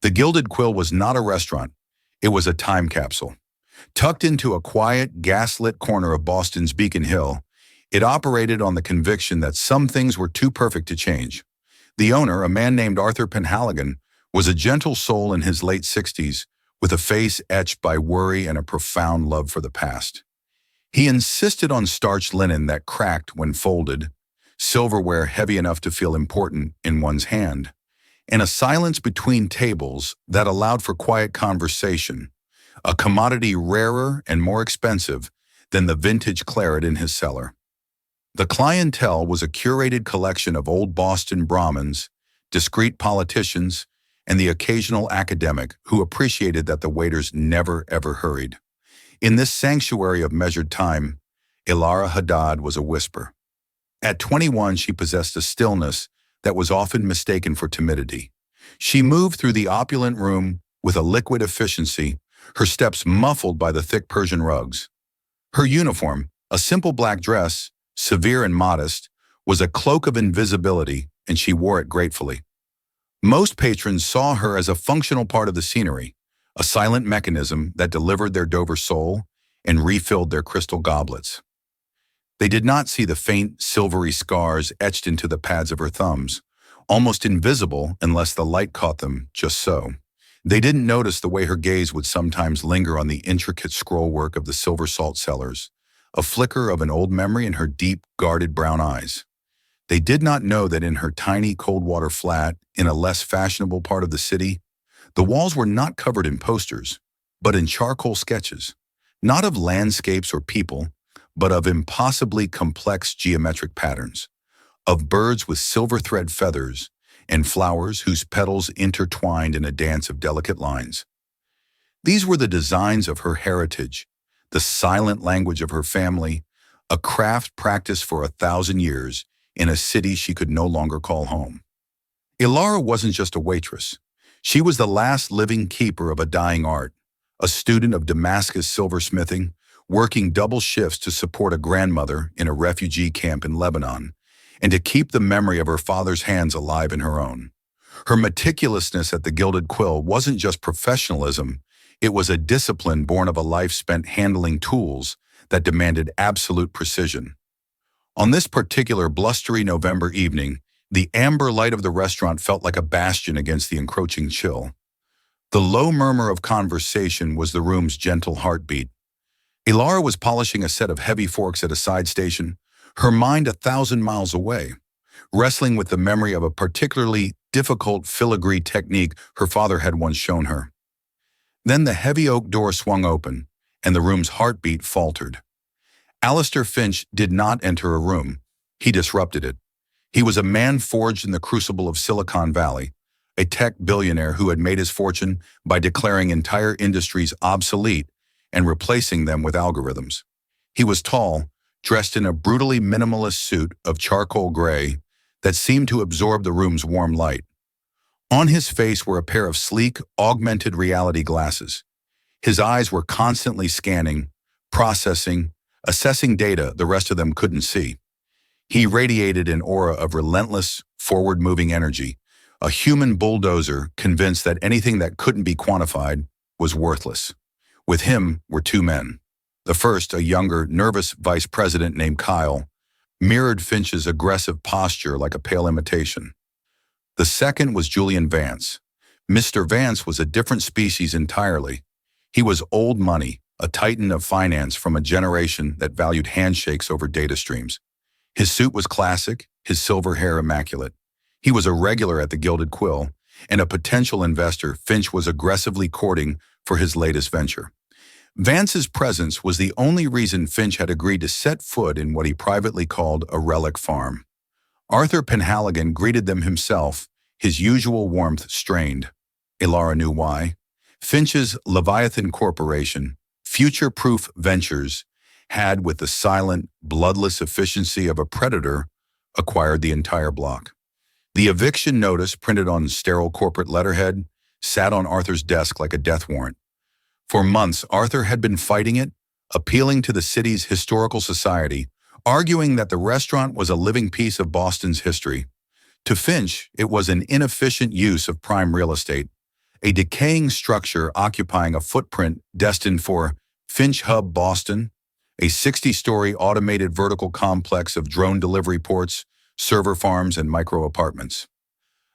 The Gilded Quill was not a restaurant. It was a time capsule. Tucked into a quiet, gas-lit corner of Boston's Beacon Hill, it operated on the conviction that some things were too perfect to change. The owner, a man named Arthur Penhaligon, was a gentle soul in his late 60s, with a face etched by worry and a profound love for the past. He insisted on starched linen that cracked when folded, silverware heavy enough to feel important in one's hand, and a silence between tables that allowed for quiet conversation, a commodity rarer and more expensive than the vintage claret in his cellar. The clientele was a curated collection of old Boston Brahmins, discreet politicians, and the occasional academic who appreciated that the waiters never ever hurried. In this sanctuary of measured time, Ilara Haddad was a whisper. At 21, she possessed a stillness that was often mistaken for timidity. She moved through the opulent room with a liquid efficiency, her steps muffled by the thick Persian rugs. Her uniform, a simple black dress, severe and modest, was a cloak of invisibility, and she wore it gratefully. Most patrons saw her as a functional part of the scenery, a silent mechanism that delivered their Dover soul and refilled their crystal goblets. They did not see the faint, silvery scars etched into the pads of her thumbs, almost invisible unless the light caught them just so. They didn't notice the way her gaze would sometimes linger on the intricate scrollwork of the silver salt cellars, a flicker of an old memory in her deep, guarded brown eyes. They did not know that in her tiny cold-water flat, in a less fashionable part of the city, the walls were not covered in posters, but in charcoal sketches, not of landscapes or people, but of impossibly complex geometric patterns, of birds with silver thread feathers and flowers whose petals intertwined in a dance of delicate lines. These were the designs of her heritage, the silent language of her family, a craft practiced for 1,000 years in a city she could no longer call home. Ilara wasn't just a waitress. She was the last living keeper of a dying art, a student of Damascus silversmithing, working double shifts to support a grandmother in a refugee camp in Lebanon, and to keep the memory of her father's hands alive in her own. Her meticulousness at the Gilded Quill wasn't just professionalism, it was a discipline born of a life spent handling tools that demanded absolute precision. On this particular blustery November evening, the amber light of the restaurant felt like a bastion against the encroaching chill. The low murmur of conversation was the room's gentle heartbeat. Ilara was polishing a set of heavy forks at a side station, her mind 1,000 miles away, wrestling with the memory of a particularly difficult filigree technique her father had once shown her. Then the heavy oak door swung open, and the room's heartbeat faltered. Alistair Finch did not enter a room. He disrupted it. He was a man forged in the crucible of Silicon Valley, a tech billionaire who had made his fortune by declaring entire industries obsolete and replacing them with algorithms. He was tall, dressed in a brutally minimalist suit of charcoal gray that seemed to absorb the room's warm light. On his face were a pair of sleek, augmented reality glasses. His eyes were constantly scanning, processing, assessing data the rest of them couldn't see. He radiated an aura of relentless, forward-moving energy, a human bulldozer convinced that anything that couldn't be quantified was worthless. With him were two men. The first, a younger, nervous vice president named Kyle, mirrored Finch's aggressive posture like a pale imitation. The second was Julian Vance. Mr. Vance was a different species entirely. He was old money, a titan of finance from a generation that valued handshakes over data streams. His suit was classic, his silver hair immaculate. He was a regular at the Gilded Quill, and a potential investor Finch was aggressively courting for his latest venture. Vance's presence was the only reason Finch had agreed to set foot in what he privately called a relic farm. Arthur Penhaligon greeted them himself, his usual warmth strained. Ilara knew why. Finch's Leviathan Corporation, future-proof ventures, had, with the silent, bloodless efficiency of a predator, acquired the entire block. The eviction notice, printed on sterile corporate letterhead, sat on Arthur's desk like a death warrant. For months, Arthur had been fighting it, appealing to the city's historical society, arguing that the restaurant was a living piece of Boston's history. To Finch, it was an inefficient use of prime real estate, a decaying structure occupying a footprint destined for Finch Hub, Boston, a 60-story automated vertical complex of drone delivery ports, server farms, and micro-apartments.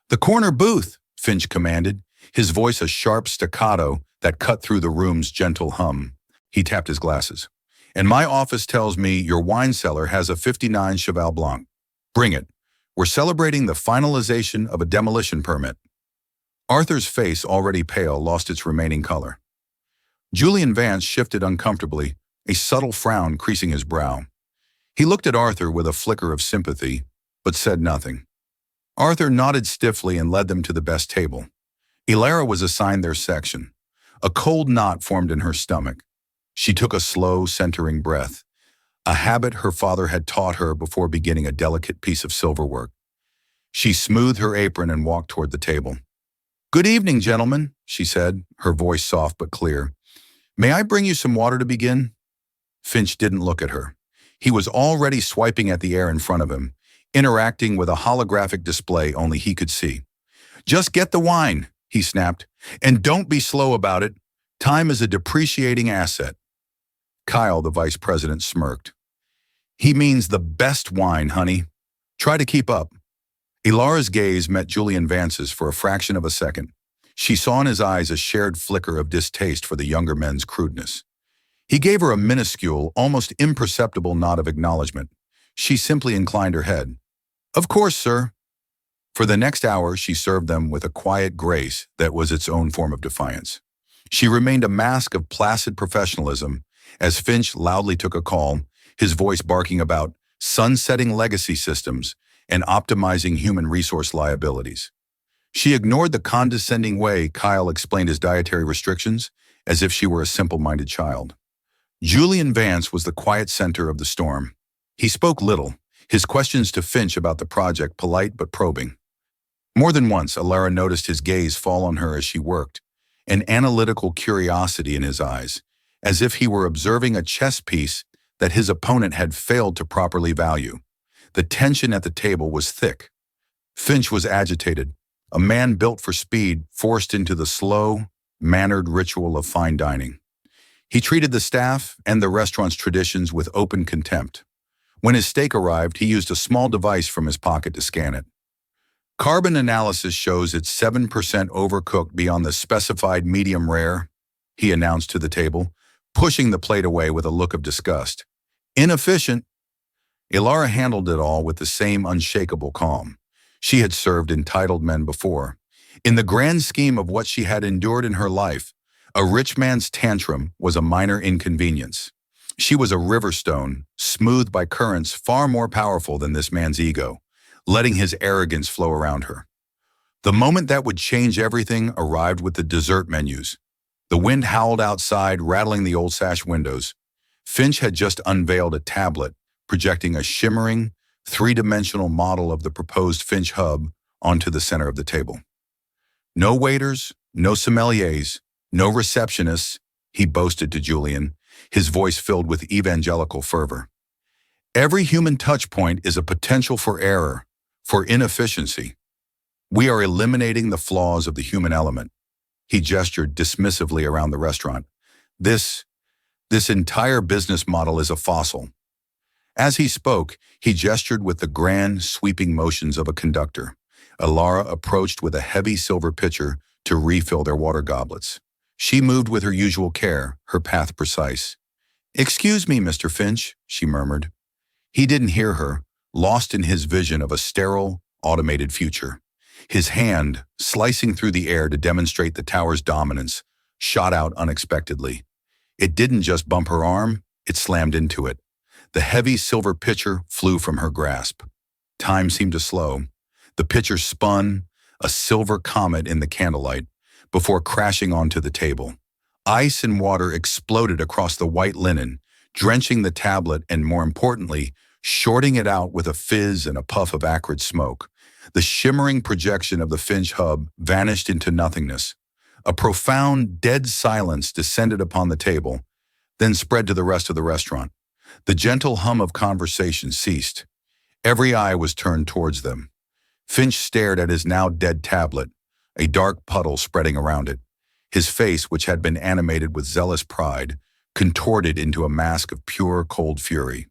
"The corner booth," Finch commanded, his voice a sharp staccato that cut through the room's gentle hum. He tapped his glasses. "And my office tells me your wine cellar has a 59 Cheval Blanc. Bring it. We're celebrating the finalization of a demolition permit." Arthur's face, already pale, lost its remaining color. Julian Vance shifted uncomfortably, a subtle frown creasing his brow. He looked at Arthur with a flicker of sympathy, but said nothing. Arthur nodded stiffly and led them to the best table. Elara was assigned their section. A cold knot formed in her stomach. She took a slow, centering breath, a habit her father had taught her before beginning a delicate piece of silverwork. She smoothed her apron and walked toward the table. "Good evening, gentlemen," she said, her voice soft but clear. "May I bring you some water to begin?" Finch didn't look at her. He was already swiping at the air in front of him, interacting with a holographic display only he could see. "Just get the wine," he snapped, "and don't be slow about it. Time is a depreciating asset." Kyle, the vice president, smirked. "He means the best wine, honey. Try to keep up." Elara's gaze met Julian Vance's for a fraction of a second. She saw in his eyes a shared flicker of distaste for the younger men's crudeness. He gave her a minuscule, almost imperceptible nod of acknowledgement. She simply inclined her head. "Of course, sir." For the next hour, she served them with a quiet grace that was its own form of defiance. She remained a mask of placid professionalism as Finch loudly took a call, his voice barking about sunsetting legacy systems and optimizing human resource liabilities. She ignored the condescending way Kyle explained his dietary restrictions as if she were a simple-minded child. Julian Vance was the quiet center of the storm. He spoke little, his questions to Finch about the project polite but probing. More than once, Elara noticed his gaze fall on her as she worked, an analytical curiosity in his eyes, as if he were observing a chess piece that his opponent had failed to properly value. The tension at the table was thick. Finch was agitated, a man built for speed forced into the slow, mannered ritual of fine dining. He treated the staff and the restaurant's traditions with open contempt. When his steak arrived, he used a small device from his pocket to scan it. "Carbon analysis shows it's 7% overcooked beyond the specified medium rare," he announced to the table, pushing the plate away with a look of disgust. "Inefficient." Elara handled it all with the same unshakable calm. She had served entitled men before. In the grand scheme of what she had endured in her life, a rich man's tantrum was a minor inconvenience. She was a river stone, smoothed by currents far more powerful than this man's ego, letting his arrogance flow around her. The moment that would change everything arrived with the dessert menus. The wind howled outside, rattling the old sash windows. Finch had just unveiled a tablet, projecting a shimmering, three-dimensional model of the proposed Finch Hub onto the center of the table. "No waiters, no sommeliers, no receptionists," he boasted to Julian, his voice filled with evangelical fervor. "Every human touchpoint is a potential for error, for inefficiency. We are eliminating the flaws of the human element." He gestured dismissively around the restaurant. This entire business model is a fossil." As he spoke, he gestured with the grand, sweeping motions of a conductor. Elara approached with a heavy silver pitcher to refill their water goblets. She moved with her usual care, her path precise. "Excuse me, Mr. Finch," she murmured. He didn't hear her, lost in his vision of a sterile, automated future. His hand, slicing through the air to demonstrate the tower's dominance, shot out unexpectedly. It didn't just bump her arm, it slammed into it. The heavy silver pitcher flew from her grasp. Time seemed to slow. The pitcher spun, a silver comet in the candlelight, before crashing onto the table. Ice and water exploded across the white linen, drenching the tablet and, more importantly, shorting it out with a fizz and a puff of acrid smoke. The shimmering projection of the Finch Hub vanished into nothingness. A profound, dead silence descended upon the table, then spread to the rest of the restaurant. The gentle hum of conversation ceased. Every eye was turned towards them. Finch stared at his now dead tablet, a dark puddle spreading around it. His face, which had been animated with zealous pride, contorted into a mask of pure, cold fury.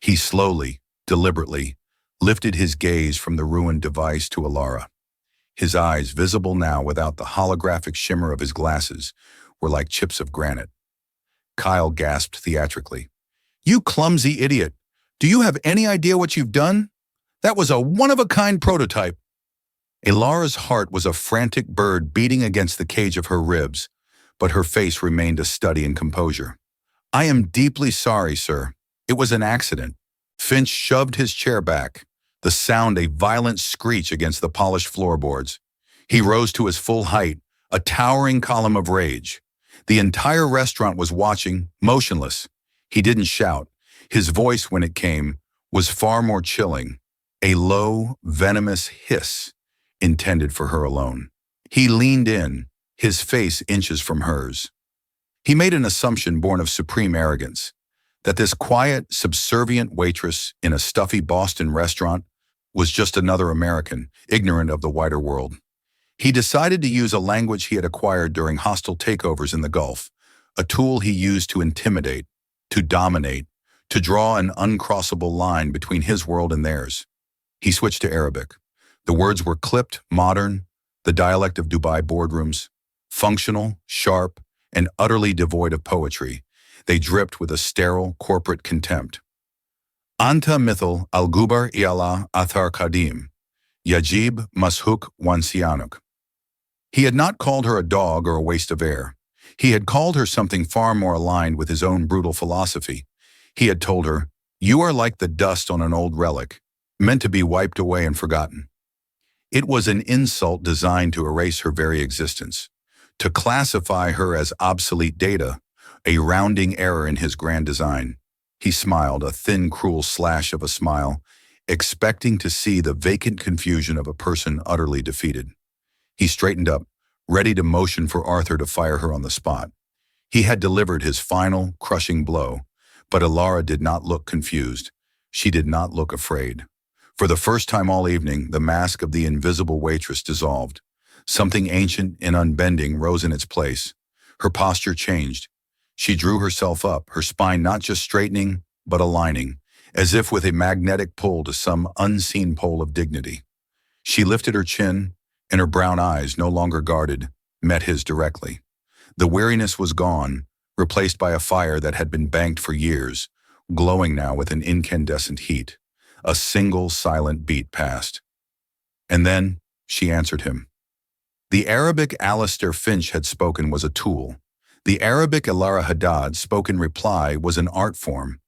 He slowly, deliberately, lifted his gaze from the ruined device to Alara. His eyes, visible now without the holographic shimmer of his glasses, were like chips of granite. Kyle gasped theatrically. "You clumsy idiot! Do you have any idea what you've done? That was a one-of-a-kind prototype." Alara's heart was a frantic bird beating against the cage of her ribs, but her face remained a study in composure. "I am deeply sorry, sir. It was an accident." Finch shoved his chair back, the sound a violent screech against the polished floorboards. He rose to his full height, a towering column of rage. The entire restaurant was watching, motionless. He didn't shout. His voice, when it came, was far more chilling, a low, venomous hiss intended for her alone. He leaned in, his face inches from hers. He made an assumption born of supreme arrogance, that this quiet, subservient waitress in a stuffy Boston restaurant was just another American, ignorant of the wider world. He decided to use a language he had acquired during hostile takeovers in the Gulf, a tool he used to intimidate, to dominate, to draw an uncrossable line between his world and theirs. He switched to Arabic. The words were clipped, modern, the dialect of Dubai boardrooms, functional, sharp, and utterly devoid of poetry. They dripped with a sterile, corporate contempt. Anta mithil al-gubar i'ala athar kadim, yajib mashuk wansianuk. He had not called her a dog or a waste of air. He had called her something far more aligned with his own brutal philosophy. He had told her, "You are like the dust on an old relic, meant to be wiped away and forgotten." It was an insult designed to erase her very existence, to classify her as obsolete data, a rounding error in his grand design. He smiled, a thin, cruel slash of a smile, expecting to see the vacant confusion of a person utterly defeated. He straightened up, ready to motion for Arthur to fire her on the spot. He had delivered his final, crushing blow, but Alara did not look confused. She did not look afraid. For the first time all evening, the mask of the invisible waitress dissolved. Something ancient and unbending rose in its place. Her posture changed. She drew herself up, her spine not just straightening, but aligning, as if with a magnetic pull to some unseen pole of dignity. She lifted her chin, and her brown eyes, no longer guarded, met his directly. The weariness was gone, replaced by a fire that had been banked for years, glowing now with an incandescent heat. A single silent beat passed. And then she answered him. The Arabic Alistair Finch had spoken was a tool. The Arabic Alara Haddad spoken reply was an art form.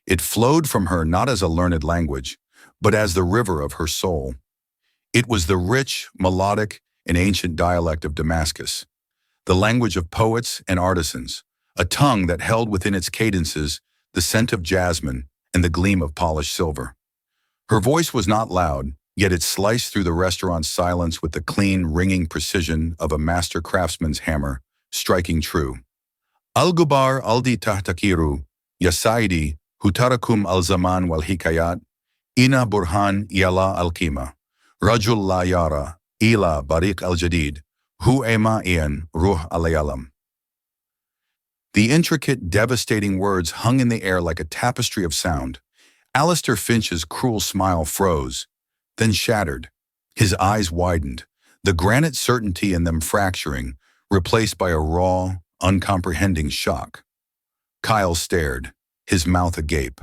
It flowed from her not as a learned language, but as the river of her soul. It was the rich, melodic, and ancient dialect of Damascus, the language of poets and artisans, a tongue that held within its cadences the scent of jasmine and the gleam of polished silver. Her voice was not loud, yet it sliced through the restaurant's silence with the clean, ringing precision of a master craftsman's hammer, striking true. Al-Gubar aldi tahtakiru, yasaidi, hutarakum al-zaman wal-hikayat, ina burhan yala al-qima. Rajul la yara, ila bariq al-jadid, hu ema ian ruh alayalam. The intricate, devastating words hung in the air like a tapestry of sound. Alistair Finch's cruel smile froze, then shattered. His eyes widened, the granite certainty in them fracturing, replaced by a raw, uncomprehending shock. Kyle stared, his mouth agape.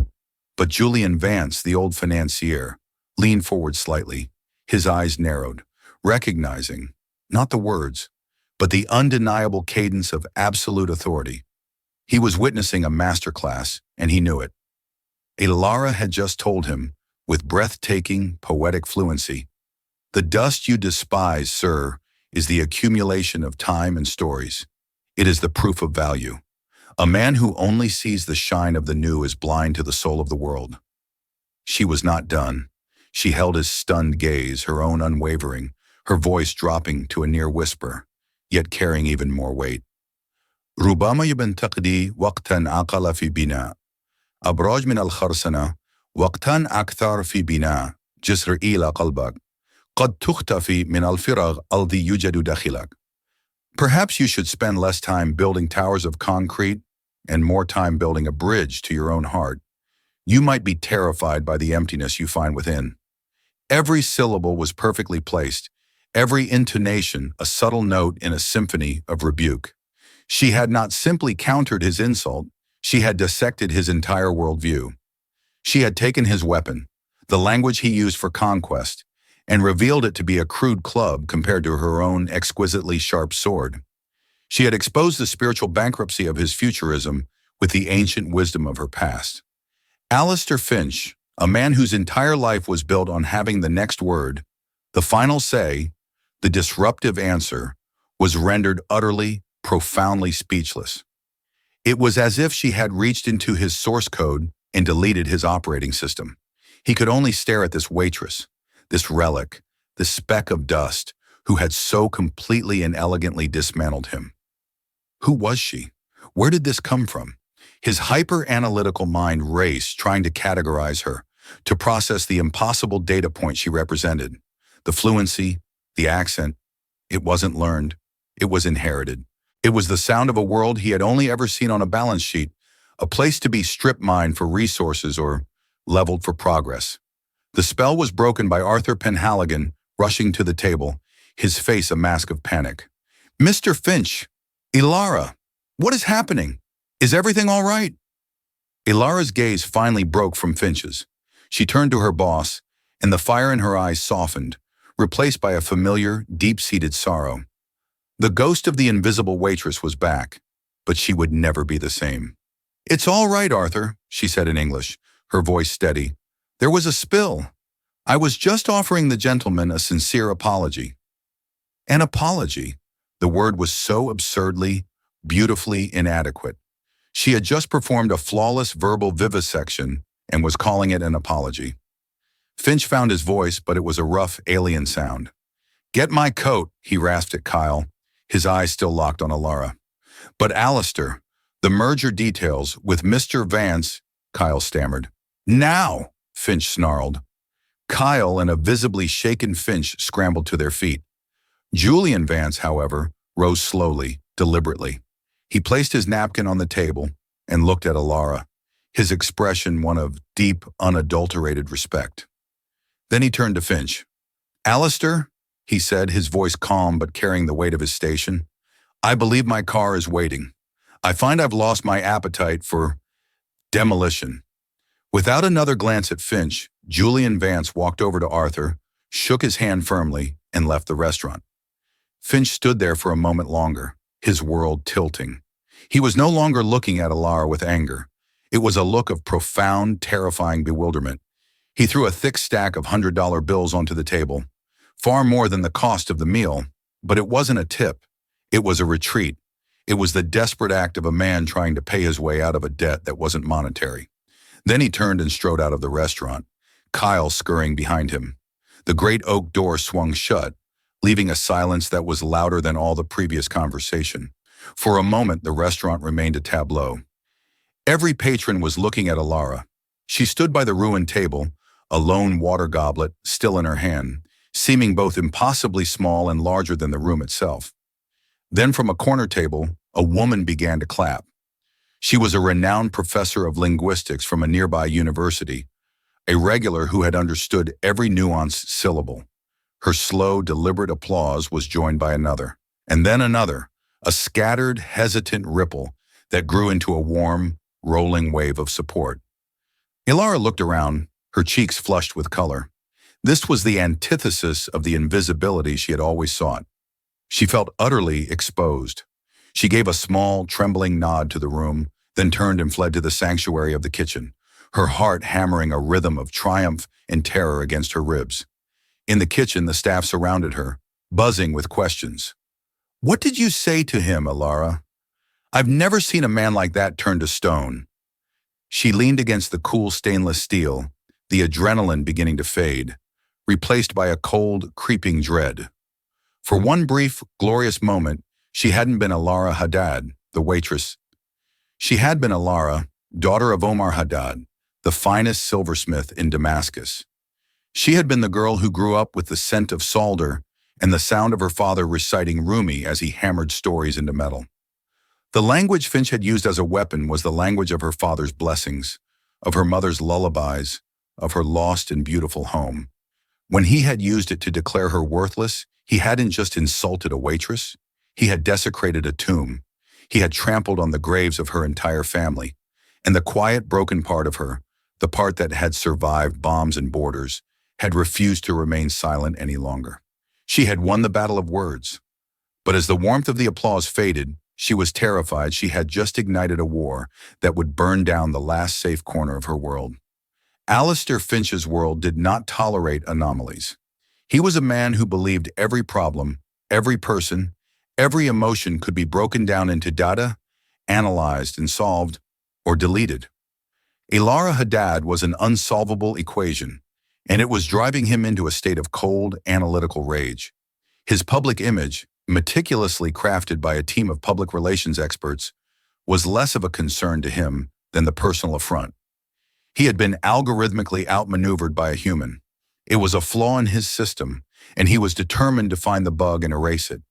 But Julian Vance, the old financier, leaned forward slightly. His eyes narrowed, recognizing, not the words, but the undeniable cadence of absolute authority. He was witnessing a masterclass, and he knew it. Alara had just told him, with breathtaking, poetic fluency, "The dust you despise, sir, is the accumulation of time and stories. It is the proof of value. A man who only sees the shine of the new is blind to the soul of the world." She was not done. She held his stunned gaze, her own unwavering, her voice dropping to a near whisper, yet carrying even more weight. ربما ينتقدي وقتا أقل في بناء أبراج من الخرسانة وقتا أكثر في بناء جسر إلى قلبك قد تختفي من الفراغ الذي يوجد داخلك. Perhaps you should spend less time building towers of concrete and more time building a bridge to your own heart. You might be terrified by the emptiness you find within. Every syllable was perfectly placed, every intonation a subtle note in a symphony of rebuke. She had not simply countered his insult, she had dissected his entire worldview. She had taken his weapon, the language he used for conquest, and revealed it to be a crude club compared to her own exquisitely sharp sword. She had exposed the spiritual bankruptcy of his futurism with the ancient wisdom of her past. Alistair Finch, a man whose entire life was built on having the next word, the final say, the disruptive answer, was rendered utterly, profoundly speechless. It was as if she had reached into his source code and deleted his operating system. He could only stare at this waitress, this relic, this speck of dust, who had so completely and elegantly dismantled him. Who was she? Where did this come from? His hyper-analytical mind raced, trying to categorize her, to process the impossible data point she represented. The fluency, the accent, it wasn't learned, it was inherited. It was the sound of a world he had only ever seen on a balance sheet, a place to be strip-mined for resources or leveled for progress. The spell was broken by Arthur Penhaligon rushing to the table, his face a mask of panic. "Mr. Finch! Ilara! What is happening? Is everything all right?" Ilara's gaze finally broke from Finch's. She turned to her boss, and the fire in her eyes softened, replaced by a familiar, deep-seated sorrow. The ghost of the invisible waitress was back, but she would never be the same. "It's all right, Arthur," she said in English, her voice steady. "There was a spill. I was just offering the gentleman a sincere apology." An apology. The word was so absurdly, beautifully inadequate. She had just performed a flawless verbal vivisection and was calling it an apology. Finch found his voice, but it was a rough, alien sound. "Get my coat," he rasped at Kyle, his eyes still locked on Ilara. "But Alistair, the merger details with Mr. Vance," Kyle stammered. "Now!" Finch snarled. Kyle and a visibly shaken Finch scrambled to their feet. Julian Vance, however, rose slowly, deliberately. He placed his napkin on the table and looked at Ilara, his expression one of deep, unadulterated respect. Then he turned to Finch. "Alistair," he said, his voice calm but carrying the weight of his station, "I believe my car is waiting. I find I've lost my appetite for demolition." Without another glance at Finch, Julian Vance walked over to Arthur, shook his hand firmly, and left the restaurant. Finch stood there for a moment longer, his world tilting. He was no longer looking at Ilara with anger. It was a look of profound, terrifying bewilderment. He threw a thick stack of $100 bills onto the table, far more than the cost of the meal, but it wasn't a tip. It was a retreat. It was the desperate act of a man trying to pay his way out of a debt that wasn't monetary. Then he turned and strode out of the restaurant, Kyle scurrying behind him. The great oak door swung shut, leaving a silence that was louder than all the previous conversation. For a moment, the restaurant remained a tableau. Every patron was looking at Ilara. She stood by the ruined table, a lone water goblet still in her hand, seeming both impossibly small and larger than the room itself. Then from a corner table, a woman began to clap. She was a renowned professor of linguistics from a nearby university, a regular who had understood every nuanced syllable. Her slow, deliberate applause was joined by another, and then another, a scattered, hesitant ripple that grew into a warm, rolling wave of support. Ilara looked around, her cheeks flushed with color. This was the antithesis of the invisibility she had always sought. She felt utterly exposed. She gave a small, trembling nod to the room, then turned and fled to the sanctuary of the kitchen, her heart hammering a rhythm of triumph and terror against her ribs. In the kitchen, the staff surrounded her, buzzing with questions. "What did you say to him, Ilara? I've never seen a man like that turn to stone." She leaned against the cool stainless steel, the adrenaline beginning to fade, replaced by a cold, creeping dread. For one brief, glorious moment, she hadn't been Ilara Haddad, the waitress. She had been Ilara, daughter of Omar Haddad, the finest silversmith in Damascus. She had been the girl who grew up with the scent of solder and the sound of her father reciting Rumi as he hammered stories into metal. The language Finch had used as a weapon was the language of her father's blessings, of her mother's lullabies, of her lost and beautiful home. When he had used it to declare her worthless, he hadn't just insulted a waitress, he had desecrated a tomb. He had trampled on the graves of her entire family. And the quiet, broken part of her, the part that had survived bombs and borders, had refused to remain silent any longer. She had won the battle of words. But as the warmth of the applause faded, she was terrified she had just ignited a war that would burn down the last safe corner of her world. Alistair Finch's world did not tolerate anomalies. He was a man who believed every problem, every person, every emotion could be broken down into data, analyzed and solved, or deleted. Ilara Haddad was an unsolvable equation, and it was driving him into a state of cold, analytical rage. His public image, meticulously crafted by a team of public relations experts, was less of a concern to him than the personal affront. He had been algorithmically outmaneuvered by a human. It was a flaw in his system, and he was determined to find the bug and erase it.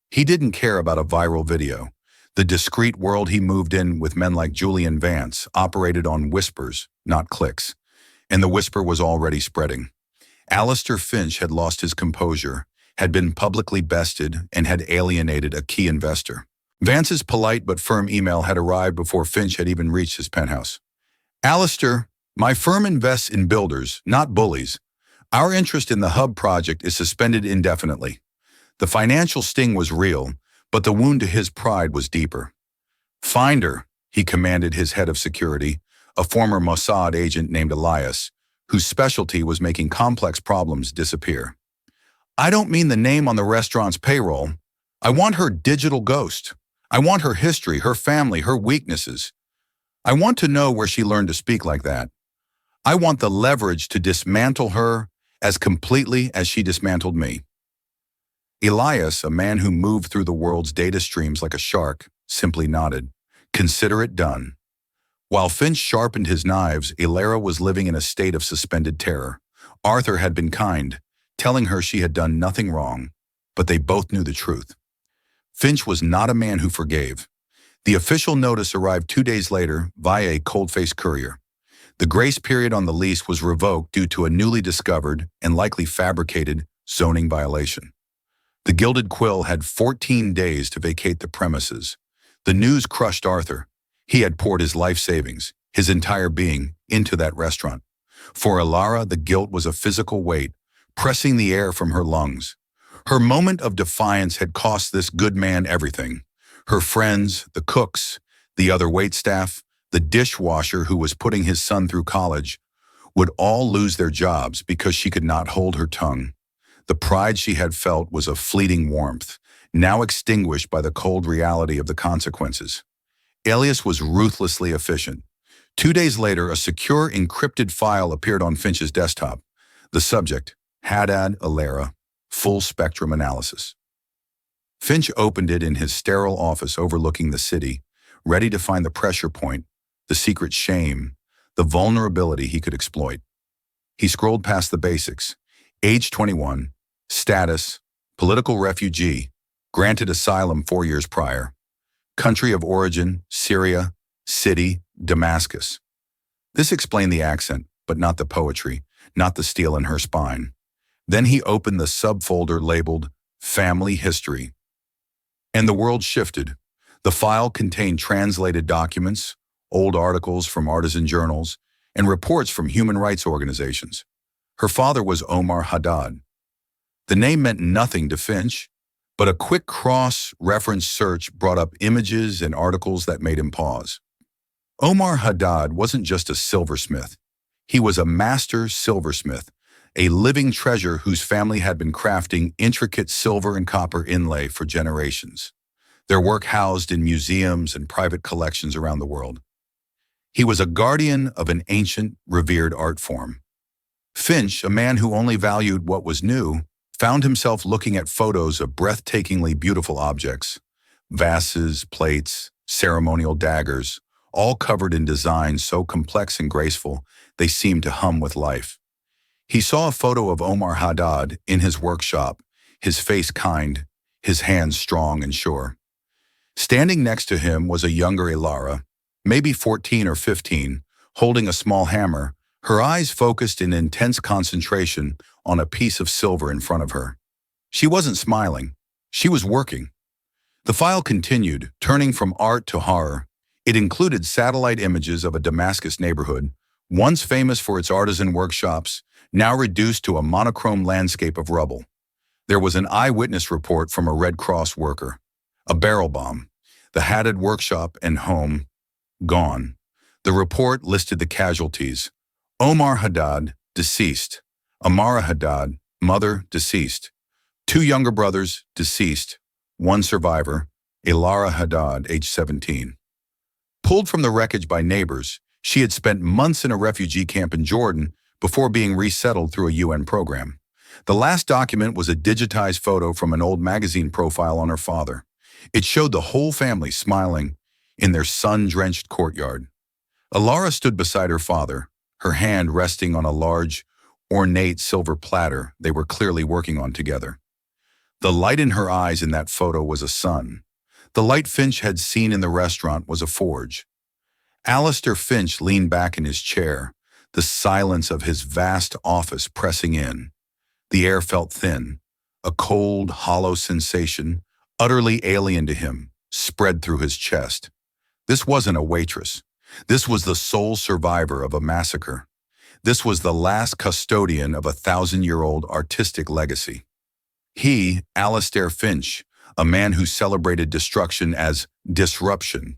He didn't care about a viral video. The discreet world he moved in with men like Julian Vance operated on whispers, not clicks, and the whisper was already spreading. Alistair Finch had lost his composure, had been publicly bested, and had alienated a key investor. Vance's polite but firm email had arrived before Finch had even reached his penthouse. Alistair, my firm invests in builders, not bullies. Our interest in the Hub project is suspended indefinitely. The financial sting was real, but the wound to his pride was deeper. Find her, he commanded his head of security, a former Mossad agent named Elias, whose specialty was making complex problems disappear. I don't mean the name on the restaurant's payroll. I want her digital ghost. I want her history, her family, her weaknesses. I want to know where she learned to speak like that. I want the leverage to dismantle her as completely as she dismantled me. Elias, a man who moved through the world's data streams like a shark, simply nodded. Consider it done. While Finch sharpened his knives, Ilara was living in a state of suspended terror. Arthur had been kind, telling her she had done nothing wrong, but they both knew the truth. Finch was not a man who forgave. The official notice arrived 2 days later via a cold-faced courier. The grace period on the lease was revoked due to a newly discovered and likely fabricated zoning violation. The Gilded Quill had 14 days to vacate the premises. The news crushed Arthur. He had poured his life savings, his entire being, into that restaurant. For Ilara, the guilt was a physical weight, pressing the air from her lungs. Her moment of defiance had cost this good man everything. Her friends, the cooks, the other waitstaff, the dishwasher who was putting his son through college, would all lose their jobs because she could not hold her tongue. The pride she had felt was a fleeting warmth, now extinguished by the cold reality of the consequences. Elias was ruthlessly efficient. 2 days later, a secure encrypted file appeared on Finch's desktop. The subject, Haddad Ilara, full spectrum analysis. Finch opened it in his sterile office overlooking the city, ready to find the pressure point, the secret shame, the vulnerability he could exploit. He scrolled past the basics. Age 21, status, political refugee, granted asylum 4 years prior. Country of origin, Syria, city, Damascus. This explained the accent, but not the poetry, not the steel in her spine. Then he opened the subfolder labeled Family History. And the world shifted. The file contained translated documents, old articles from artisan journals, and reports from human rights organizations. Her father was Omar Haddad. The name meant nothing to Finch, but a quick cross-reference search brought up images and articles that made him pause. Omar Haddad wasn't just a silversmith. He was a master silversmith, a living treasure whose family had been crafting intricate silver and copper inlay for generations, their work housed in museums and private collections around the world. He was a guardian of an ancient, revered art form. Finch, a man who only valued what was new, found himself looking at photos of breathtakingly beautiful objects, vases, plates, ceremonial daggers, all covered in designs so complex and graceful they seemed to hum with life. He saw a photo of Omar Haddad in his workshop, his face kind, his hands strong and sure. Standing next to him was a younger Ilara, maybe 14 or 15, holding a small hammer, her eyes focused in intense concentration on a piece of silver in front of her. She wasn't smiling. She was working. The file continued, turning from art to horror. It included satellite images of a Damascus neighborhood, once famous for its artisan workshops, now reduced to a monochrome landscape of rubble. There was an eyewitness report from a Red Cross worker. A barrel bomb. The Haddad workshop and home, gone. The report listed the casualties. Omar Haddad, deceased. Amara Haddad, mother, deceased. 2 younger brothers, deceased. 1 survivor, Ilara Haddad, age 17. Pulled from the wreckage by neighbors, she had spent months in a refugee camp in Jordan before being resettled through a UN program. The last document was a digitized photo from an old magazine profile on her father. It showed the whole family smiling in their sun-drenched courtyard. Ilara stood beside her father, her hand resting on a large, ornate silver platter they were clearly working on together. The light in her eyes in that photo was a sun. The light Finch had seen in the restaurant was a forge. Alistair Finch leaned back in his chair, the silence of his vast office pressing in. The air felt thin. A cold, hollow sensation, utterly alien to him, spread through his chest. This wasn't a waitress. This was the sole survivor of a massacre. This was the last custodian of a 1,000-year-old artistic legacy. He, Alistair Finch, a man who celebrated destruction as disruption,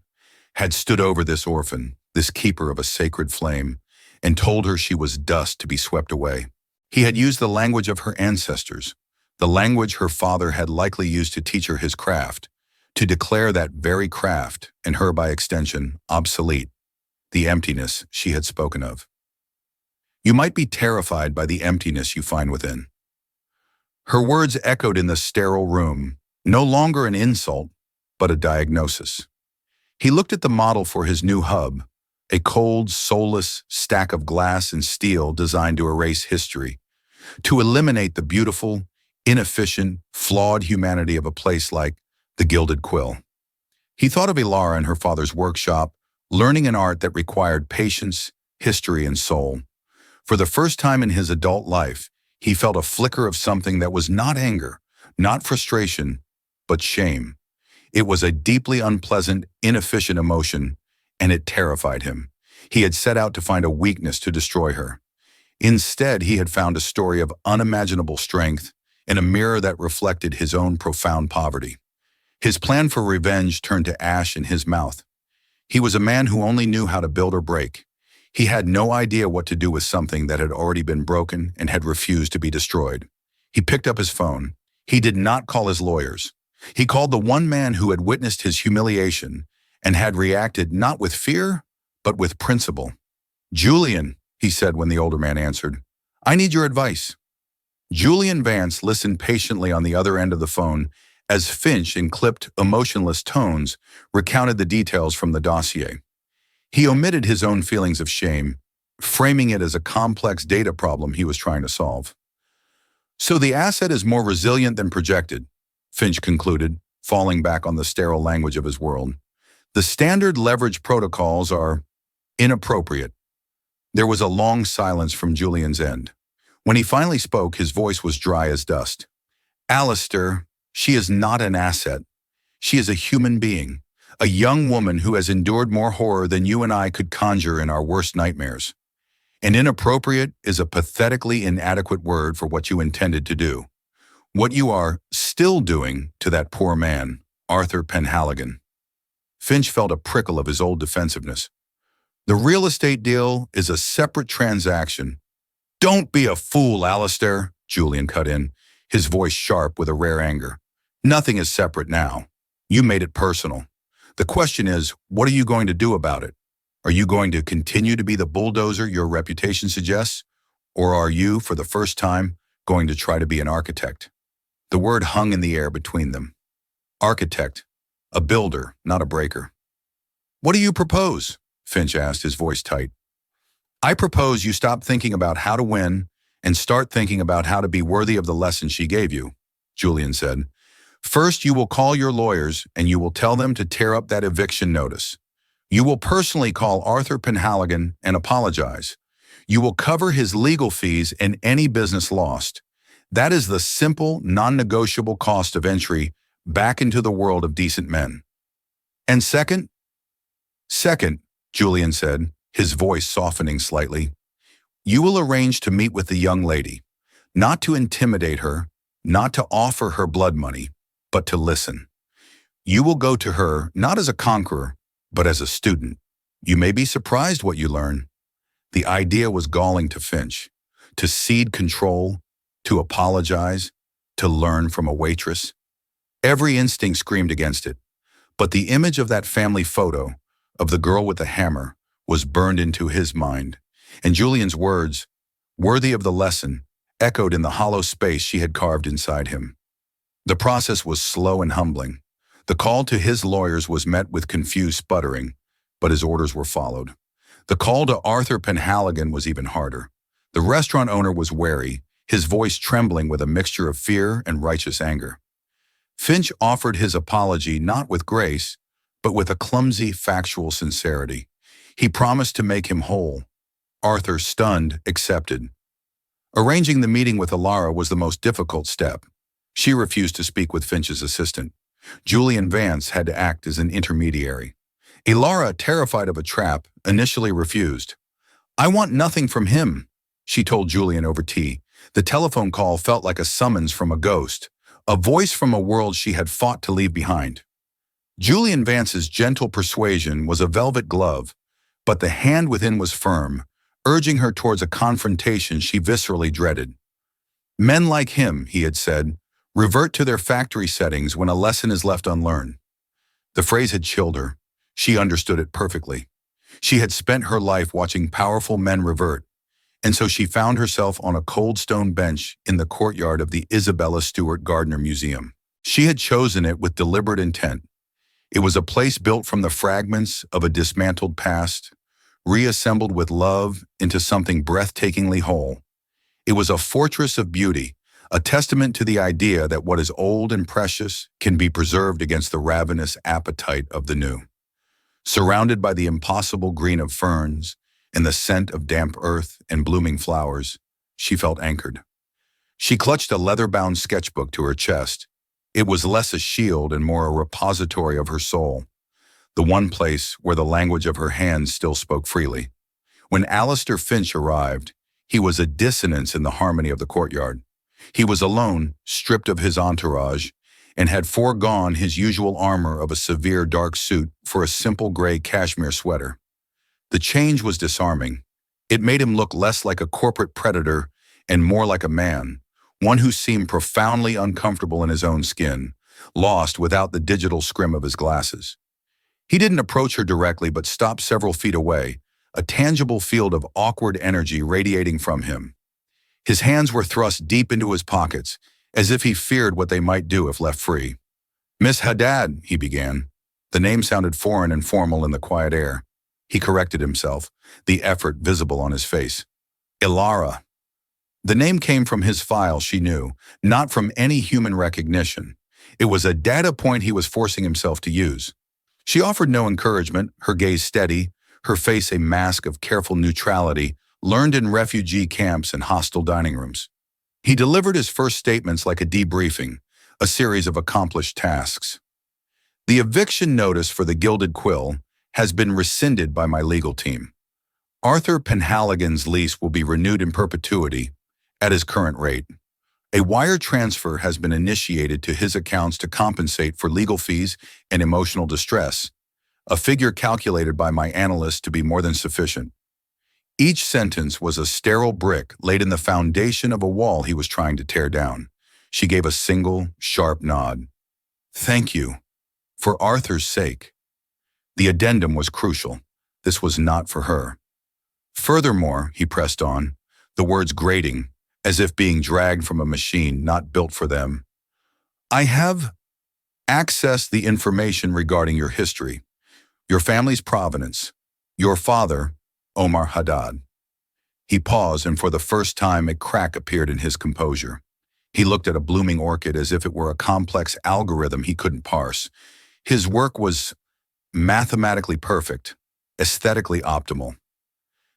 had stood over this orphan, this keeper of a sacred flame, and told her she was dust to be swept away. He had used the language of her ancestors, the language her father had likely used to teach her his craft, to declare that very craft, and her by extension, obsolete, the emptiness she had spoken of. You might be terrified by the emptiness you find within. Her words echoed in the sterile room, no longer an insult, but a diagnosis. He looked at the model for his new hub, a cold, soulless stack of glass and steel designed to erase history, to eliminate the beautiful, inefficient, flawed humanity of a place like the Gilded Quill. He thought of Ilara in her father's workshop, learning an art that required patience, history, and soul. For the first time in his adult life, he felt a flicker of something that was not anger, not frustration, but shame. It was a deeply unpleasant, inefficient emotion, and it terrified him. He had set out to find a weakness to destroy her. Instead, he had found a story of unimaginable strength and a mirror that reflected his own profound poverty. His plan for revenge turned to ash in his mouth. He was a man who only knew how to build or break. He had no idea what to do with something that had already been broken and had refused to be destroyed. He picked up his phone. He did not call his lawyers. He called the one man who had witnessed his humiliation and had reacted not with fear, but with principle. "Julian," he said when the older man answered, "I need your advice." Julian Vance listened patiently on the other end of the phone as Finch, in clipped, emotionless tones, recounted the details from the dossier. He omitted his own feelings of shame, framing it as a complex data problem he was trying to solve. "So the asset is more resilient than projected," Finch concluded, falling back on the sterile language of his world. "The standard leverage protocols are inappropriate." There was a long silence from Julian's end. When he finally spoke, his voice was dry as dust. "Alistair, she is not an asset. She is a human being. A young woman who has endured more horror than you and I could conjure in our worst nightmares. And inappropriate is a pathetically inadequate word for what you intended to do. What you are still doing to that poor man, Arthur Penhaligon." Finch felt a prickle of his old defensiveness. "The real estate deal is a separate transaction." "Don't be a fool, Alistair," Julian cut in, his voice sharp with a rare anger. "Nothing is separate now. You made it personal. The question is, what are you going to do about it? Are you going to continue to be the bulldozer your reputation suggests? Or are you, for the first time, going to try to be an architect?" The word hung in the air between them. Architect. A builder, not a breaker. "What do you propose?" Finch asked, his voice tight. "I propose you stop thinking about how to win and start thinking about how to be worthy of the lesson she gave you, Julian said. First, you will call your lawyers and you will tell them to tear up that eviction notice. You will personally call Arthur Penhaligon and apologize. You will cover his legal fees and any business lost. That is the simple, non-negotiable cost of entry back into the world of decent men. And second, Julian said, his voice softening slightly, you will arrange to meet with the young lady, not to intimidate her, not to offer her blood money, but to listen. You will go to her not as a conqueror, but as a student. You may be surprised what you learn. The idea was galling to Finch. To cede control, to apologize, to learn from a waitress. Every instinct screamed against it. But the image of that family photo, of the girl with the hammer, was burned into his mind. And Julian's words, worthy of the lesson, echoed in the hollow space she had carved inside him. The process was slow and humbling. The call to his lawyers was met with confused sputtering, but his orders were followed. The call to Arthur Penhaligon was even harder. The restaurant owner was wary, his voice trembling with a mixture of fear and righteous anger. Finch offered his apology not with grace, but with a clumsy, factual sincerity. He promised to make him whole. Arthur, stunned, accepted. Arranging the meeting with Alara was the most difficult step. She refused to speak with Finch's assistant. Julian Vance had to act as an intermediary. Alara, terrified of a trap, initially refused. I want nothing from him, she told Julian over tea. The telephone call felt like a summons from a ghost, a voice from a world she had fought to leave behind. Julian Vance's gentle persuasion was a velvet glove, but the hand within was firm, urging her towards a confrontation she viscerally dreaded. Men like him, he had said, revert to their factory settings when a lesson is left unlearned. The phrase had chilled her. She understood it perfectly. She had spent her life watching powerful men revert, and so she found herself on a cold stone bench in the courtyard of the Isabella Stewart Gardner Museum. She had chosen it with deliberate intent. It was a place built from the fragments of a dismantled past, reassembled with love into something breathtakingly whole. It was a fortress of beauty, a testament to the idea that what is old and precious can be preserved against the ravenous appetite of the new. Surrounded by the impossible green of ferns and the scent of damp earth and blooming flowers, she felt anchored. She clutched a leather-bound sketchbook to her chest. It was less a shield and more a repository of her soul, the one place where the language of her hands still spoke freely. When Alistair Finch arrived, he was a dissonance in the harmony of the courtyard. He was alone, stripped of his entourage, and had foregone his usual armor of a severe dark suit for a simple gray cashmere sweater. The change was disarming. It made him look less like a corporate predator and more like a man, one who seemed profoundly uncomfortable in his own skin, lost without the digital scrim of his glasses. He didn't approach her directly but stopped several feet away, a tangible field of awkward energy radiating from him. His hands were thrust deep into his pockets, as if he feared what they might do if left free. Miss Haddad, he began. The name sounded foreign and formal in the quiet air. He corrected himself, the effort visible on his face. Alara. The name came from his file, she knew, not from any human recognition. It was a data point he was forcing himself to use. She offered no encouragement, her gaze steady, her face a mask of careful neutrality, learned in refugee camps and hostile dining rooms. He delivered his first statements like a debriefing, a series of accomplished tasks. The eviction notice for the Gilded Quill has been rescinded by my legal team. Arthur Penhaligon's lease will be renewed in perpetuity at his current rate. A wire transfer has been initiated to his accounts to compensate for legal fees and emotional distress, a figure calculated by my analyst to be more than sufficient. Each sentence was a sterile brick laid in the foundation of a wall he was trying to tear down. She gave a single, sharp nod. Thank you. For Arthur's sake. The addendum was crucial. This was not for her. Furthermore, he pressed on, the words grating, as if being dragged from a machine not built for them. I have accessed the information regarding your history, your family's provenance, your father, Omar Haddad. He paused, and for the first time a crack appeared in his composure. He looked at a blooming orchid as if it were a complex algorithm he couldn't parse. His work was mathematically perfect, aesthetically optimal.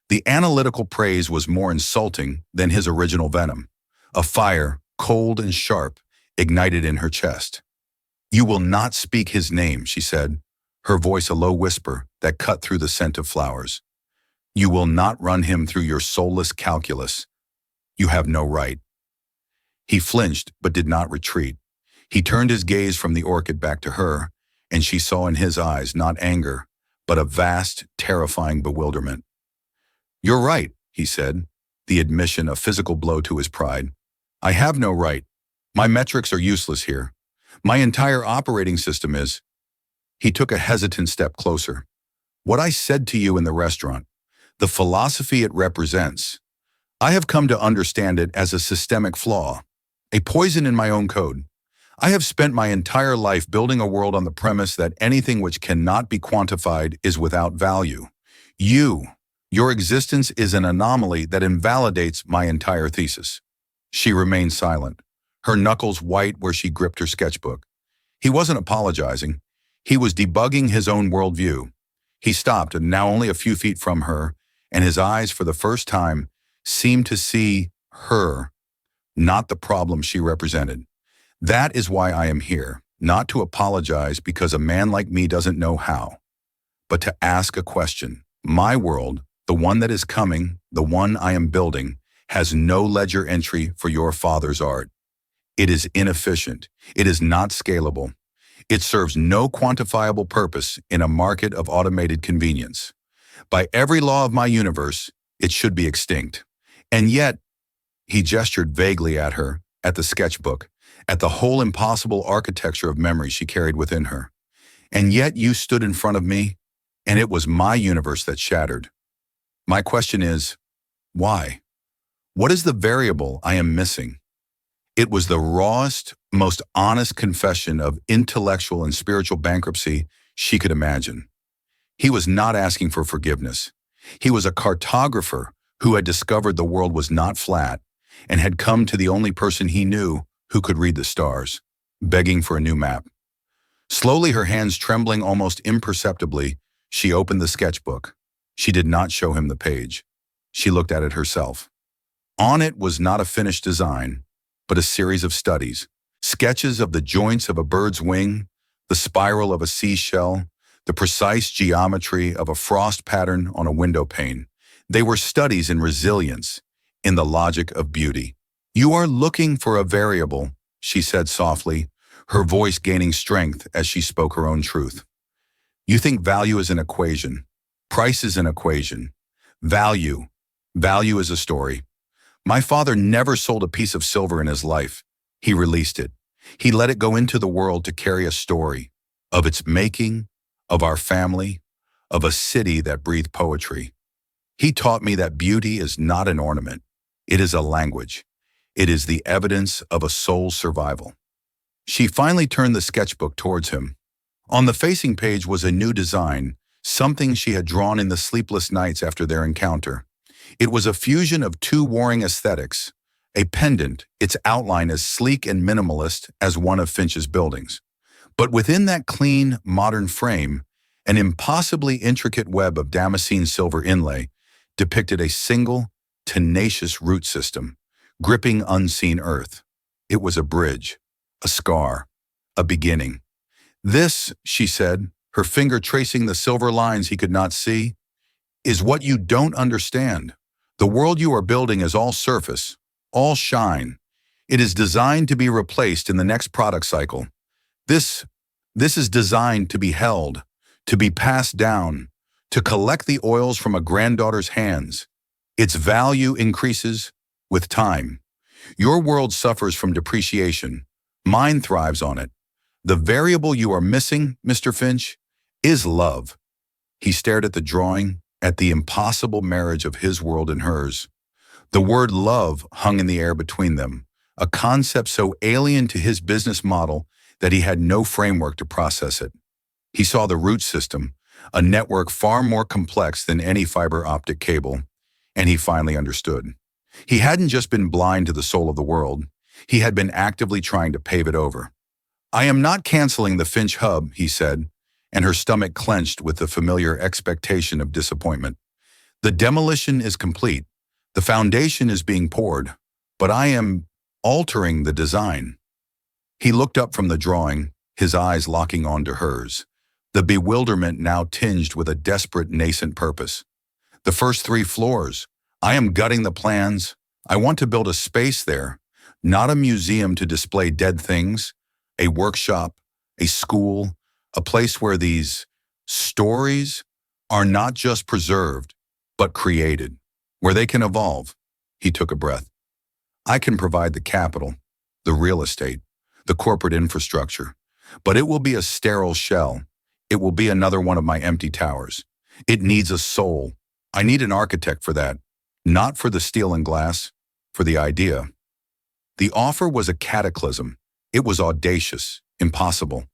The analytical praise was more insulting than his original venom. A fire, cold and sharp, ignited in her chest. "You will not speak his name," she said, her voice a low whisper that cut through the scent of flowers. "You will not run him through your soulless calculus. You have no right." He flinched but did not retreat. He turned his gaze from the orchid back to her, and she saw in his eyes not anger, but a vast, terrifying bewilderment. "You're right," he said, the admission a physical blow to his pride. "I have no right. My metrics are useless here. My entire operating system is—" He took a hesitant step closer. "What I said to you in the restaurant, the philosophy it represents, I have come to understand it as a systemic flaw, a poison in my own code. I have spent my entire life building a world on the premise that anything which cannot be quantified is without value. Your existence is an anomaly that invalidates my entire thesis." She remained silent, her knuckles white where she gripped her sketchbook. He wasn't apologizing. He was debugging his own worldview. He stopped, and now only a few feet from her, and his eyes, for the first time, seemed to see her, not the problem she represented. "That is why I am here, not to apologize because a man like me doesn't know how, but to ask a question. My world, the one that is coming, the one I am building, has no ledger entry for your father's art. It is inefficient. It is not scalable. It serves no quantifiable purpose in a market of automated convenience. By every law of my universe, it should be extinct. And yet," he gestured vaguely at her, at the sketchbook, at the whole impossible architecture of memory she carried within her. "And yet you stood in front of me, and it was my universe that shattered. My question is, why? What is the variable I am missing?" It was the rawest, most honest confession of intellectual and spiritual bankruptcy she could imagine. He was not asking for forgiveness. He was a cartographer who had discovered the world was not flat and had come to the only person he knew who could read the stars, begging for a new map. Slowly, her hands trembling almost imperceptibly, she opened the sketchbook. She did not show him the page. She looked at it herself. On it was not a finished design, but a series of studies, sketches of the joints of a bird's wing, the spiral of a seashell, the precise geometry of a frost pattern on a window pane. They were studies in resilience, in the logic of beauty. "You are looking for a variable," she said softly, her voice gaining strength as she spoke her own truth. "You think value is an equation. Price is an equation. Value is a story. My father never sold a piece of silver in his life. He released it. He let it go into the world to carry a story of its making, of our family, of a city that breathed poetry. He taught me that beauty is not an ornament. It is a language. It is the evidence of a soul's survival." She finally turned the sketchbook towards him. On the facing page was a new design, something she had drawn in the sleepless nights after their encounter. It was a fusion of two warring aesthetics, a pendant, its outline as sleek and minimalist as one of Finch's buildings. But within that clean, modern frame, an impossibly intricate web of damascene silver inlay depicted a single, tenacious root system, gripping unseen earth. It was a bridge, a scar, a beginning. "This," she said, her finger tracing the silver lines he could not see, "is what you don't understand. The world you are building is all surface, all shine. It is designed to be replaced in the next product cycle. This is designed to be held, to be passed down, to collect the oils from a granddaughter's hands. Its value increases with time. Your world suffers from depreciation. Mine thrives on it. The variable you are missing, Mr. Finch, is love." He stared at the drawing, at the impossible marriage of his world and hers. The word love hung in the air between them, a concept so alien to his business model that he had no framework to process it. He saw the root system, a network far more complex than any fiber optic cable, And he finally understood. He hadn't just been blind to the soul of the world, he had been actively trying to pave it over. "I am not canceling the Finch hub," he said, and her stomach clenched with the familiar expectation of disappointment. "The demolition is complete. The foundation is being poured, but I am altering the design." He looked up from the drawing, his eyes locking onto hers, the bewilderment now tinged with a desperate nascent purpose. "The first 3 floors. I am gutting the plans. I want to build a space there, not a museum to display dead things, a workshop, a school, a place where these stories are not just preserved, but created, where they can evolve." He took a breath. "I can provide the capital, the real estate, the corporate infrastructure, but it will be a sterile shell. It will be another one of my empty towers. It needs a soul. I need an architect for that, not for the steel and glass, for the idea." The offer was a cataclysm. It was audacious, impossible.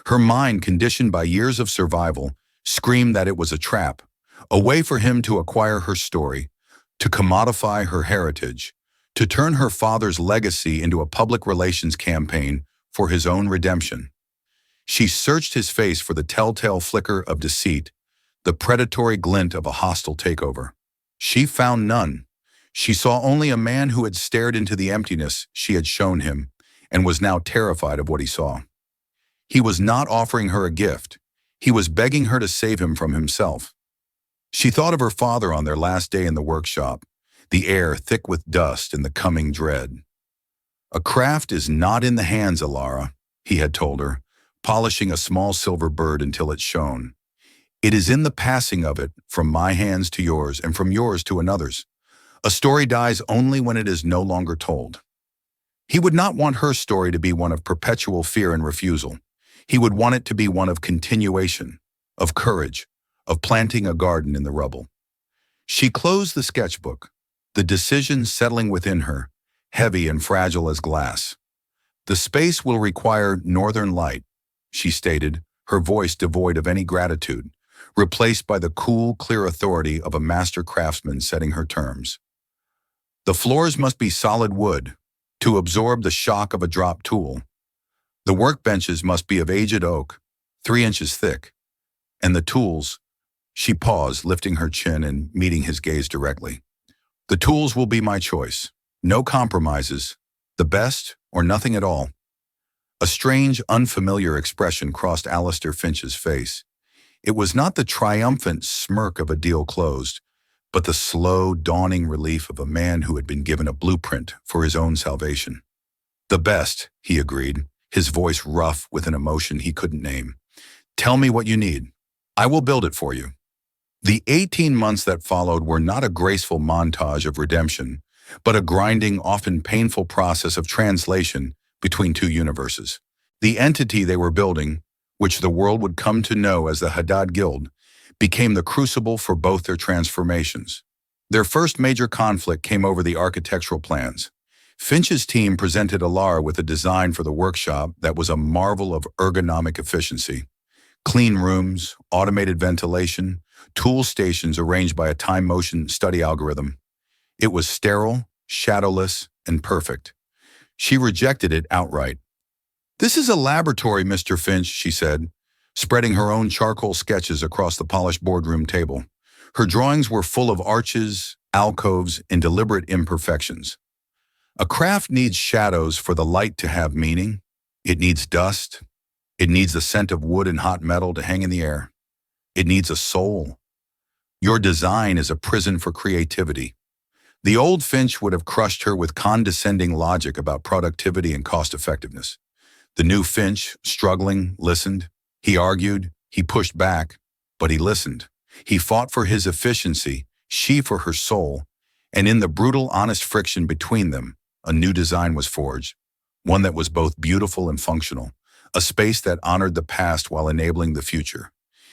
Her mind, conditioned by years of survival, screamed that it was a trap, a way for him to acquire her story, to commodify her heritage, to turn her father's legacy into a public relations campaign for his own redemption. She searched his face for the telltale flicker of deceit, the predatory glint of a hostile takeover. She found none. She saw only a man who had stared into the emptiness she had shown him and was now terrified of what he saw. He was not offering her a gift. He was begging her to save him from himself. She thought of her father on their last day in the workshop, the air thick with dust and the coming dread. "A craft is not in the hands, Alara," he had told her, polishing a small silver bird until it shone. "It is in the passing of it from my hands to yours and from yours to another's. A story dies only when it is no longer told." He would not want her story to be one of perpetual fear and refusal. He would want it to be one of continuation, of courage, of planting a garden in the rubble. She closed the sketchbook, the decision settling within her, heavy and fragile as glass. "The space will require northern light," she stated, her voice devoid of any gratitude, replaced by the cool, clear authority of a master craftsman setting her terms. "The floors must be solid wood, to absorb the shock of a dropped tool. The workbenches must be of aged oak, 3 inches thick. And the tools," she paused, lifting her chin and meeting his gaze directly. "The tools will be my choice. No compromises. The best or nothing at all." A strange, unfamiliar expression crossed Alistair Finch's face. It was not the triumphant smirk of a deal closed, but the slow, dawning relief of a man who had been given a blueprint for his own salvation. "The best," he agreed, his voice rough with an emotion he couldn't name. "Tell me what you need. I will build it for you." The 18 months that followed were not a graceful montage of redemption, but a grinding, often painful process of translation between 2 universes. The entity they were building, which the world would come to know as the Haddad Guild, became the crucible for both their transformations. Their first major conflict came over the architectural plans. Finch's team presented Alara with a design for the workshop that was a marvel of ergonomic efficiency. Clean rooms, automated ventilation, tool stations arranged by a time-motion study algorithm. It was sterile, shadowless, and perfect. She rejected it outright. "This is a laboratory, Mr. Finch," she said, spreading her own charcoal sketches across the polished boardroom table. Her drawings were full of arches, alcoves, and deliberate imperfections. "A craft needs shadows for the light to have meaning. It needs dust. It needs the scent of wood and hot metal to hang in the air. It needs a soul. Your design is a prison for creativity." The old Finch would have crushed her with condescending logic about productivity and cost-effectiveness. The new Finch, struggling, listened. He argued, he pushed back, but he listened. He fought for his efficiency, she for her soul, and in the brutal, honest friction between them, a new design was forged, one that was both beautiful and functional, a space that honored the past while enabling the future.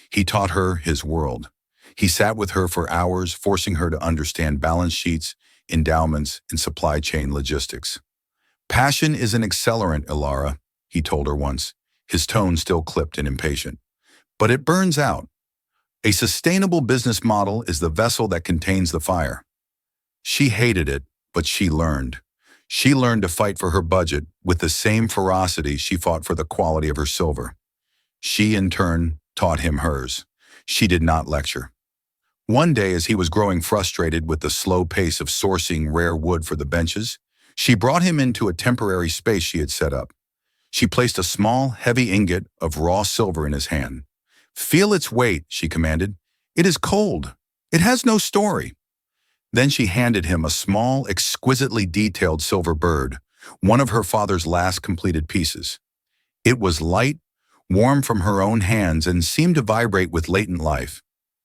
He taught her his world. He sat with her for hours, forcing her to understand balance sheets, endowments, and supply chain logistics. "Passion is an accelerant, Alara," he told her once, his tone still clipped and impatient. "But it burns out. A sustainable business model is the vessel that contains the fire." She hated it, but she learned. She learned to fight for her budget with the same ferocity she fought for the quality of her silver. She, in turn, taught him hers. She did not lecture. One day, as he was growing frustrated with the slow pace of sourcing rare wood for the benches, she brought him into a temporary space she had set up. She placed a small, heavy ingot of raw silver in his hand. "Feel its weight," she commanded. "It is cold. It has no story." Then she handed him a small, exquisitely detailed silver bird, one of her father's last completed pieces. It was light, warm from her own hands, and seemed to vibrate with latent life.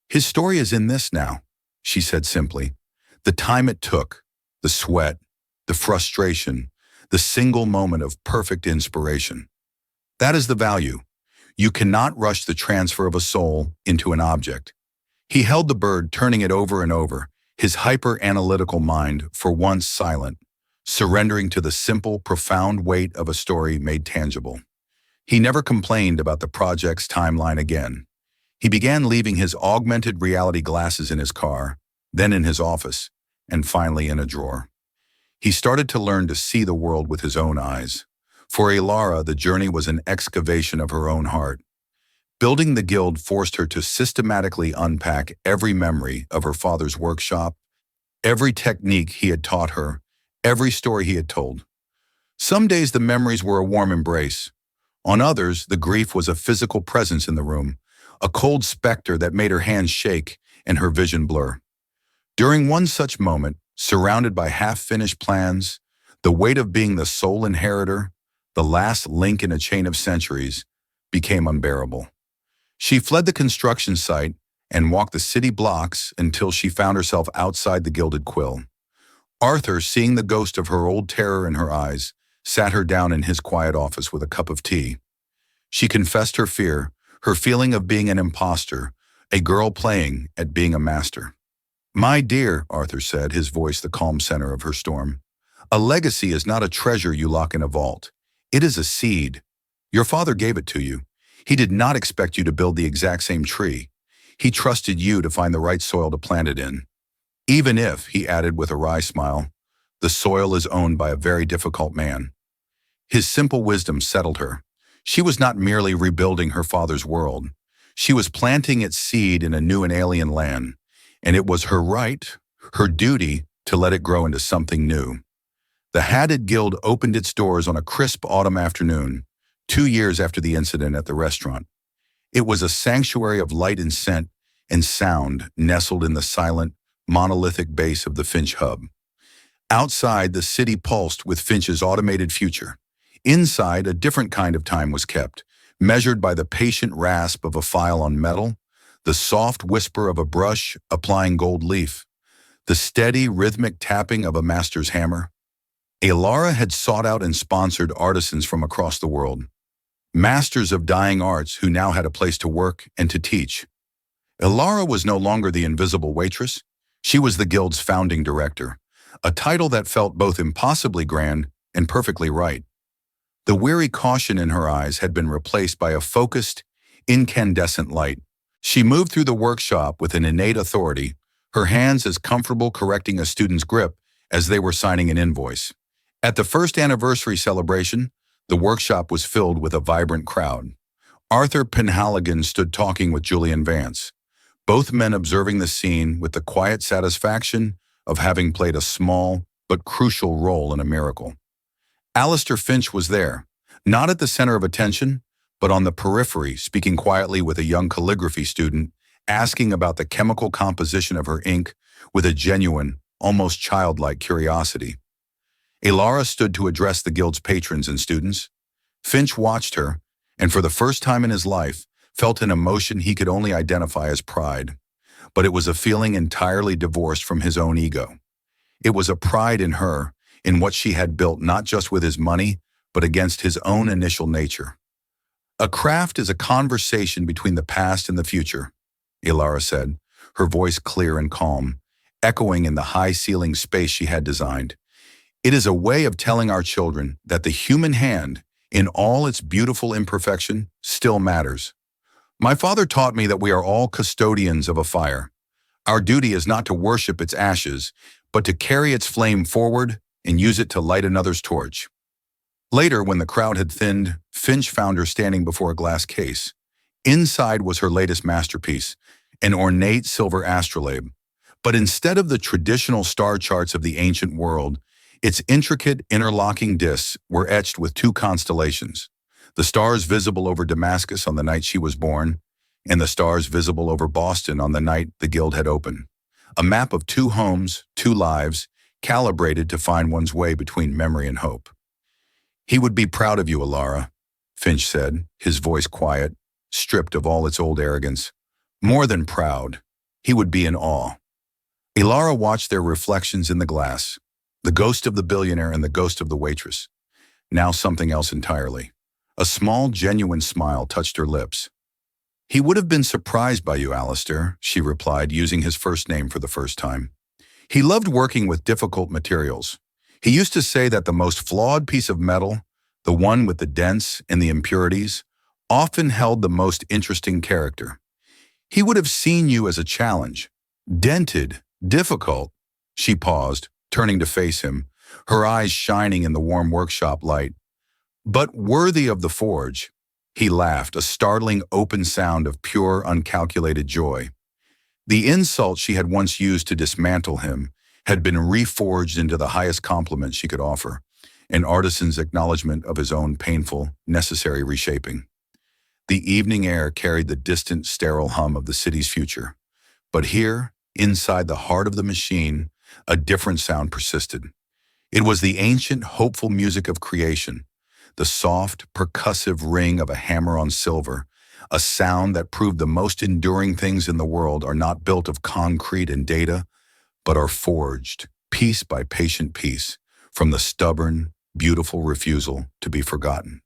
"His story is in this now," she said simply. "The time it took, the sweat, the frustration, the single moment of perfect inspiration. That is the value. You cannot rush the transfer of a soul into an object." He held the bird, turning it over and over, his hyper-analytical mind for once silent, surrendering to the simple, profound weight of a story made tangible. He never complained about the project's timeline again. He began leaving his augmented reality glasses in his car, then in his office, and finally in a drawer. He started to learn to see the world with his own eyes. For Alara, the journey was an excavation of her own heart. Building the guild forced her to systematically unpack every memory of her father's workshop, every technique he had taught her, every story he had told. Some days the memories were a warm embrace. On others, the grief was a physical presence in the room, a cold specter that made her hands shake and her vision blur. During one such moment, surrounded by half-finished plans, the weight of being the sole inheritor, the last link in a chain of centuries, became unbearable. She fled the construction site and walked the city blocks until she found herself outside the Gilded Quill. Arthur, seeing the ghost of her old terror in her eyes, sat her down in his quiet office with a cup of tea. She confessed her fear, her feeling of being an imposter, a girl playing at being a master. "My dear," Arthur said, his voice the calm center of her storm, "a legacy is not a treasure you lock in a vault. It is a seed. Your father gave it to you. He did not expect you to build the exact same tree. He trusted you to find the right soil to plant it in. Even if," he added with a wry smile, "the soil is owned by a very difficult man." His simple wisdom settled her. She was not merely rebuilding her father's world. She was planting its seed in a new and alien land, and it was her right, her duty, to let it grow into something new. The Hatted Guild opened its doors on a crisp autumn afternoon, 2 years after the incident at the restaurant. It was a sanctuary of light and scent and sound nestled in the silent, monolithic base of the Finch hub. Outside, the city pulsed with Finch's automated future. Inside, a different kind of time was kept, measured by the patient rasp of a file on metal, the soft whisper of a brush applying gold leaf, the steady, rhythmic tapping of a master's hammer. Alara had sought out and sponsored artisans from across the world, masters of dying arts who now had a place to work and to teach. Alara was no longer the invisible waitress. She was the guild's founding director, a title that felt both impossibly grand and perfectly right. The weary caution in her eyes had been replaced by a focused, incandescent light. She moved through the workshop with an innate authority, her hands as comfortable correcting a student's grip as they were signing an invoice. At the first anniversary celebration, the workshop was filled with a vibrant crowd. Arthur Penhaligon stood talking with Julian Vance, both men observing the scene with the quiet satisfaction of having played a small but crucial role in a miracle. Alistair Finch was there, not at the center of attention, but on the periphery, speaking quietly with a young calligraphy student, asking about the chemical composition of her ink with a genuine, almost childlike curiosity. Alara stood to address the guild's patrons and students. Finch watched her, and for the first time in his life, felt an emotion he could only identify as pride. But it was a feeling entirely divorced from his own ego. It was a pride in her, in what she had built not just with his money, but against his own initial nature. "A craft is a conversation between the past and the future," Alara said, her voice clear and calm, echoing in the high-ceiling space she had designed. "It is a way of telling our children that the human hand, in all its beautiful imperfection, still matters. My father taught me that we are all custodians of a fire. Our duty is not to worship its ashes, but to carry its flame forward and use it to light another's torch. Later, when the crowd had thinned, Finch found her standing before a glass case. Inside was her latest masterpiece, an ornate silver astrolabe. But instead of the traditional star charts of the ancient world, its intricate interlocking discs were etched with two constellations: the stars visible over Damascus on the night she was born, and the stars visible over Boston on the night the guild had opened. A map of two homes, two lives, calibrated to find one's way between memory and hope. "He would be proud of you, Alara," Finch said, his voice quiet, stripped of all its old arrogance. "More than proud, he would be in awe." Alara watched their reflections in the glass, the ghost of the billionaire and the ghost of the waitress. Now something else entirely. A small, genuine smile touched her lips. "He would have been surprised by you, Alistair," she replied, using his first name for the first time. "He loved working with difficult materials. He used to say that the most flawed piece of metal, the one with the dents and the impurities, often held the most interesting character. He would have seen you as a challenge. Dented, difficult." She paused, turning to face him, her eyes shining in the warm workshop light. "But worthy of the forge." He laughed, a startling open sound of pure, uncalculated joy. The insult she had once used to dismantle him had been reforged into the highest compliment she could offer, an artisan's acknowledgement of his own painful, necessary reshaping. The evening air carried the distant, sterile hum of the city's future. But here, inside the heart of the machine, a different sound persisted. It was the ancient, hopeful music of creation, the soft, percussive ring of a hammer on silver, a sound that proved the most enduring things in the world are not built of concrete and data, but are forged, piece by patient piece, from the stubborn, beautiful refusal to be forgotten.